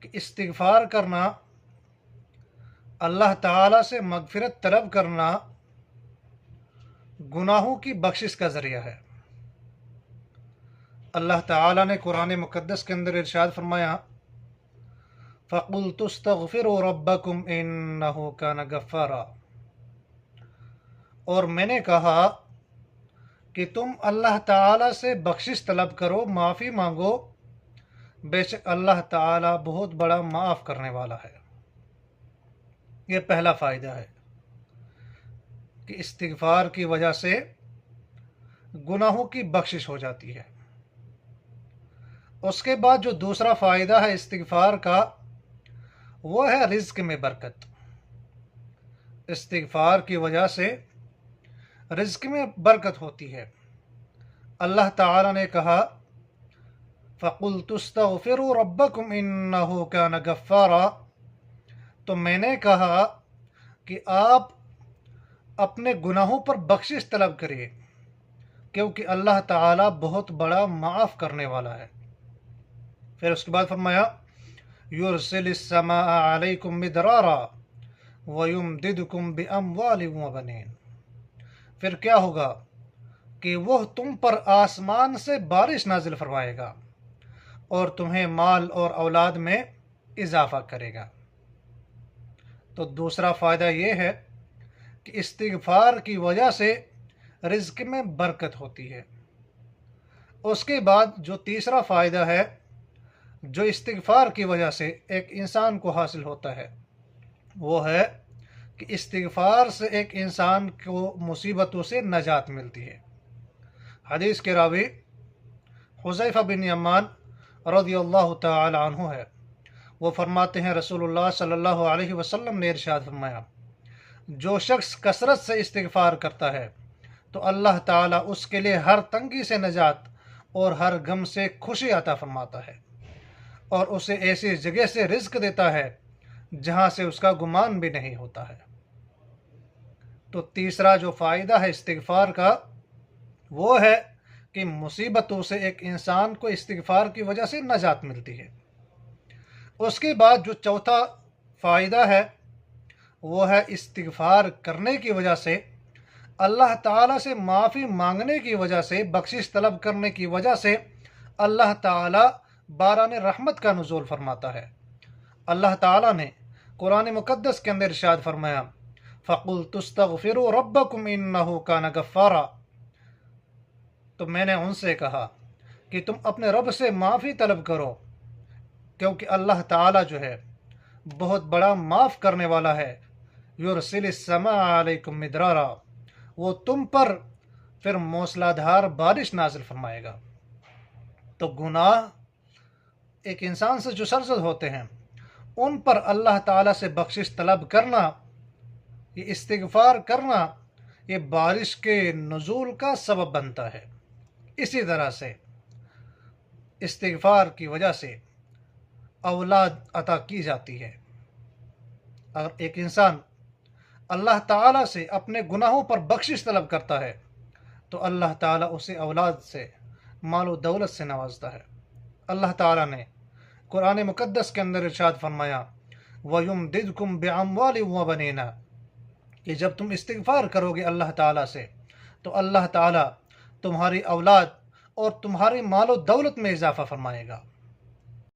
کہ استغفار کرنا، اللہ تعالیٰ سے مغفرت طلب کرنا گناہوں کی بخشش کا ذریعہ ہے۔ اللہ تعالیٰ نے قرآن مقدس کے اندر ارشاد فرمایا، فَقُلْتُ اسْتَغْفِرُوا رَبَّكُمْ إِنَّهُ كَانَ غَفَّارًا، اور میں نے کہا کہ تم اللہ تعالیٰ سے بخشش طلب کرو، معافی مانگو، بے شک اللہ تعالیٰ بہت بڑا معاف کرنے والا ہے۔ یہ پہلا فائدہ ہے کہ استغفار کی وجہ سے گناہوں کی بخشش ہو جاتی ہے۔ اس کے بعد جو دوسرا فائدہ ہے استغفار کا، وہ ہے رزق میں برکت۔ استغفار کی وجہ سے رزق میں برکت ہوتی ہے۔ اللہ تعالیٰ نے کہا، فَقُلْتُ اسْتَغْفِرُوا رَبَّكُمْ إِنَّهُ كَانَ غَفَّارًا، تو میں نے کہا کہ آپ اپنے گناہوں پر بخشش طلب کریے، کیونکہ اللہ تعالیٰ بہت بڑا معاف کرنے والا ہے۔ پھر اس کے بعد فرمایا، يُرْسِلِ السَّمَاءَ عَلَيْكُمْ مِدْرَارًا وَيُمْدِدْكُمْ بِأَمْوَالٍ وَبَنِينَ، پھر کیا ہوگا کہ وہ تم پر آسمان سے بارش نازل فرمائے گا اور تمہیں مال اور اولاد میں اضافہ کرے گا۔ تو دوسرا فائدہ یہ ہے کہ استغفار کی وجہ سے رزق میں برکت ہوتی ہے۔ اس کے بعد جو تیسرا فائدہ ہے جو استغفار کی وجہ سے ایک انسان کو حاصل ہوتا ہے، وہ ہے کہ استغفار سے ایک انسان کو مصیبتوں سے نجات ملتی ہے۔ حدیث کے راوی حذیفہ بن یمان رضی اللہ تعالی عنہ ہے، وہ فرماتے ہیں رسول اللہ صلی اللہ علیہ وسلم نے ارشاد فرمایا، جو شخص کثرت سے استغفار کرتا ہے تو اللہ تعالیٰ اس کے لیے ہر تنگی سے نجات اور ہر غم سے خوشی عطا فرماتا ہے، اور اسے ایسی جگہ سے رزق دیتا ہے جہاں سے اس کا گمان بھی نہیں ہوتا ہے۔ تو تیسرا جو فائدہ ہے استغفار کا، وہ ہے کہ مصیبتوں سے ایک انسان کو استغفار کی وجہ سے نجات ملتی ہے۔ اس کے بعد جو چوتھا فائدہ ہے، وہ ہے استغفار کرنے کی وجہ سے، اللہ تعالیٰ سے معافی مانگنے کی وجہ سے، بخشش طلب کرنے کی وجہ سے اللہ تعالیٰ باران رحمت کا نزول فرماتا ہے۔ اللہ تعالیٰ نے قرآن مقدس کے اندر ارشاد فرمایا، فَقُلْتُ اسْتَغْفِرُوا رَبَّكُمْ إِنَّهُ كَانَ غَفَّارًا، تو میں نے ان سے کہا کہ تم اپنے رب سے معافی طلب کرو، کیونکہ اللہ تعالیٰ جو ہے بہت بڑا معاف کرنے والا ہے۔ یرسل السماء علیکم مدرارا، وہ تم پر پھر موسلا دھار بارش نازل فرمائے گا۔ تو گناہ ایک انسان سے جو سرزد ہوتے ہیں، ان پر اللہ تعالیٰ سے بخشش طلب کرنا، یہ استغفار کرنا، یہ بارش کے نزول کا سبب بنتا ہے۔ اسی طرح سے استغفار کی وجہ سے اولاد عطا کی جاتی ہے۔ اگر ایک انسان اللہ تعالیٰ سے اپنے گناہوں پر بخشش طلب کرتا ہے تو اللہ تعالیٰ اسے اولاد سے، مال و دولت سے نوازتا ہے۔ اللہ تعالیٰ نے قرآن مقدس کے اندر ارشاد فرمایا، وَيُمْدِدْكُمْ بِأَمْوَالٍ وَبَنِينَ، کہ جب تم استغفار کرو گے اللہ تعالیٰ سے تو اللہ تعالیٰ تمہاری اولاد اور تمہاری مال و دولت میں اضافہ فرمائے گا۔